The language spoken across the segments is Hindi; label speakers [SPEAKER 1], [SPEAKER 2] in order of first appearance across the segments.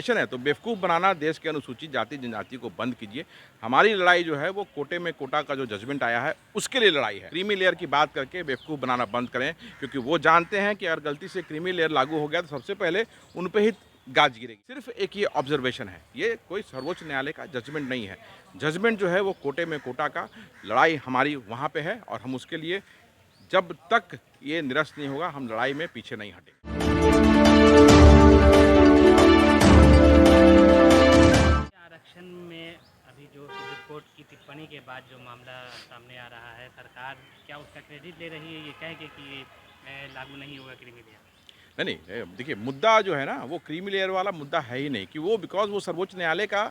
[SPEAKER 1] है तो बेवकूफ़ बनाना देश के अनुसूचित जाति जनजाति को बंद कीजिए। हमारी लड़ाई जो है वो कोटे में कोटा का जो जजमेंट आया है उसके लिए लड़ाई है। क्रीमी लेयर की बात करके बेवकूफ़ बनाना बंद करें, क्योंकि वो जानते हैं कि अगर गलती से क्रीमी लेयर लागू हो गया तो सबसे पहले उन पे ही गाज गिरेगी। सिर्फ एक ये ऑब्जर्वेशन है, ये कोई सर्वोच्च न्यायालय का जजमेंट नहीं है। जजमेंट जो है वो कोटे में कोटा का, लड़ाई हमारी वहाँ पे है और हम उसके लिए जब तक ये निरस्त नहीं होगा हम लड़ाई में पीछे नहीं हटेंगे।
[SPEAKER 2] आरक्षण में अभी जो सुप्रीम कोर्ट की टिप्पणी के बाद जो मामला सामने आ रहा है, सरकार क्या उसका क्रेडिट ले रही है ये कह के कि ये लागू नहीं होगा क्रीमी लेयर?
[SPEAKER 1] नहीं, देखिए मुद्दा जो है ना वो क्रीमी लेयर वाला मुद्दा है ही नहीं कि वो बिकॉज वो सर्वोच्च न्यायालय का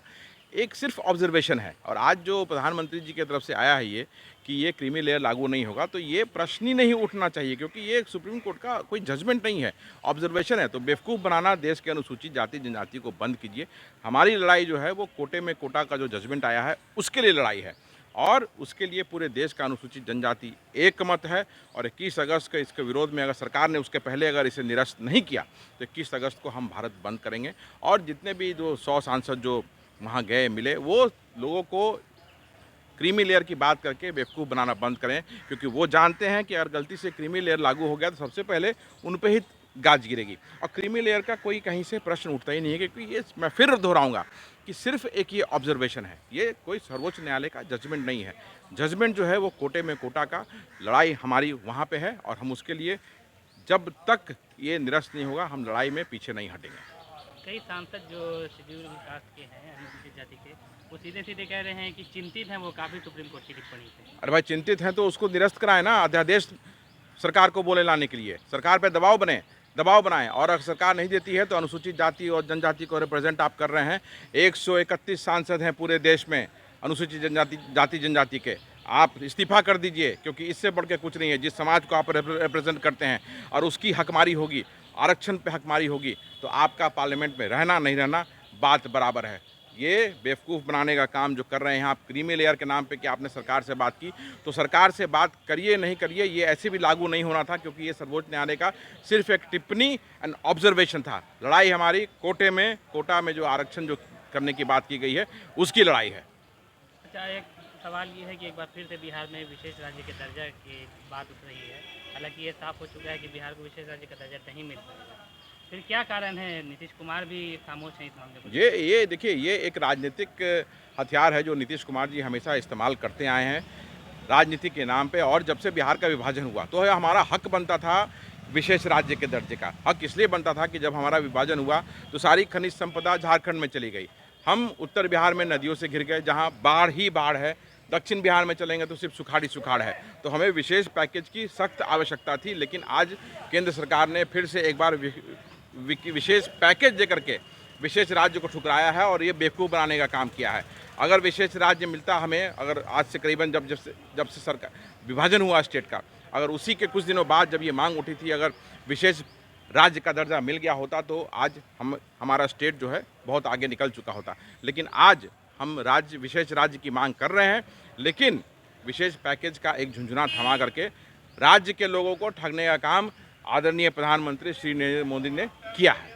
[SPEAKER 1] एक सिर्फ ऑब्जर्वेशन है। और आज जो प्रधानमंत्री जी की तरफ से आया है ये कि ये क्रीमी लेयर लागू नहीं होगा, तो ये प्रश्न ही नहीं उठना चाहिए, क्योंकि ये सुप्रीम कोर्ट का कोई जजमेंट नहीं है, ऑब्जर्वेशन है। तो बेवकूफ़ बनाना देश के अनुसूचित जाति जनजाति को बंद कीजिए। हमारी लड़ाई जो है वो कोटे में कोटा का जो जजमेंट आया है उसके लिए लड़ाई है, और उसके लिए पूरे देश का अनुसूचित जनजाति एकमत है। और 21 अगस्त के इसके विरोध में अगर सरकार ने उसके पहले अगर इसे निरस्त नहीं किया तो 21 अगस्त को हम भारत बंद करेंगे। और जितने भी जो 100 सांसद जो वहाँ गए मिले, वो लोगों को क्रीमी लेयर की बात करके बेवकूफ़ बनाना बंद करें, क्योंकि वो जानते हैं कि अगर गलती से क्रीमी लेयर लागू हो गया तो सबसे पहले उन पे ही गाज गिरेगी। और क्रीमी लेयर का कोई कहीं से प्रश्न उठता ही नहीं है, क्योंकि ये मैं फिर दोहराऊंगा कि सिर्फ एक ये ऑब्जर्वेशन है, ये कोई सर्वोच्च न्यायालय का जजमेंट नहीं है। जजमेंट जो है वो कोटे में कोटा का, लड़ाई हमारी वहाँ पे है और हम उसके लिए जब तक ये निरस्त नहीं होगा हम लड़ाई में पीछे नहीं हटेंगे।
[SPEAKER 2] कई सांसद जो शेड्यूल कास्ट के हैं, अनुसूचित जाति के, वो सीधे सीधे कह रहे हैं कि चिंतित हैं वो काफ़ी सुप्रीम कोर्ट की टिप्पणी से।
[SPEAKER 1] अरे भाई, चिंतित हैं तो उसको निरस्त कराएं ना, अध्यादेश सरकार को बोले लाने के लिए, सरकार पे दबाव बनाएं। और अगर सरकार नहीं देती है तो अनुसूचित जाति और जनजाति को रिप्रेजेंट आप कर रहे हैं। 131 सांसद हैं पूरे देश में अनुसूचित जाति जनजाति के, आप इस्तीफा कर दीजिए, क्योंकि इससे बढ़ के कुछ नहीं है। जिस समाज को आप रिप्रेजेंट करते हैं और उसकी हकमारी होगी, आरक्षण पे हकमारी होगी, तो आपका पार्लियामेंट में रहना नहीं रहना बात बराबर है। ये बेवकूफ़ बनाने का काम जो कर रहे हैं आप क्रीमी लेयर के नाम पे कि आपने सरकार से बात की, तो सरकार से बात करिए नहीं करिए, ये ऐसे भी लागू नहीं होना था, क्योंकि ये सर्वोच्च न्यायालय का सिर्फ एक टिप्पणी एंड ऑब्जर्वेशन था। लड़ाई हमारी कोटा में जो आरक्षण जो करने की बात की गई है उसकी लड़ाई है।
[SPEAKER 2] अच्छा, एक सवाल ये है कि एक बार फिर से बिहार में विशेष राज्य के दर्जा की बात उठ रही है। हालांकि ये साफ हो चुका है कि बिहार को विशेष राज्य का दर्जा नहीं मिल पाएगा, फिर क्या कारण है? नीतीश कुमार भी खामोश हैं इस मामले को।
[SPEAKER 1] ये देखिए, ये एक राजनीतिक हथियार है जो नीतीश कुमार जी हमेशा इस्तेमाल करते आए हैं राजनीति के नाम पे। और जब से बिहार का विभाजन हुआ तो हमारा हक बनता था विशेष राज्य के दर्जे का। हक इसलिए बनता था कि जब हमारा विभाजन हुआ तो सारी खनिज संपदा झारखंड में चली गई। हम उत्तर बिहार में नदियों से घिर गए, जहाँ बाढ़ ही बाढ़ है। दक्षिण बिहार में चलेंगे तो सिर्फ सुखाड़ है। तो हमें विशेष पैकेज की सख्त आवश्यकता थी, लेकिन आज केंद्र सरकार ने फिर से एक बार विशेष पैकेज दे करके विशेष राज्य को ठुकराया है और ये बेवकूफ़ बनाने का काम किया है। अगर विशेष राज्य मिलता हमें, अगर आज से करीबन जब से सरकार विभाजन हुआ स्टेट का, अगर उसी के कुछ दिनों बाद जब ये मांग उठी थी, अगर विशेष राज्य का दर्जा मिल गया होता तो आज हमारा स्टेट जो है बहुत आगे निकल चुका होता। लेकिन आज हम विशेष राज्य की मांग कर रहे हैं, लेकिन विशेष पैकेज का एक झुंझुना थमा करके राज्य के लोगों को ठगने का काम आदरणीय प्रधानमंत्री श्री नरेंद्र मोदी ने किया है।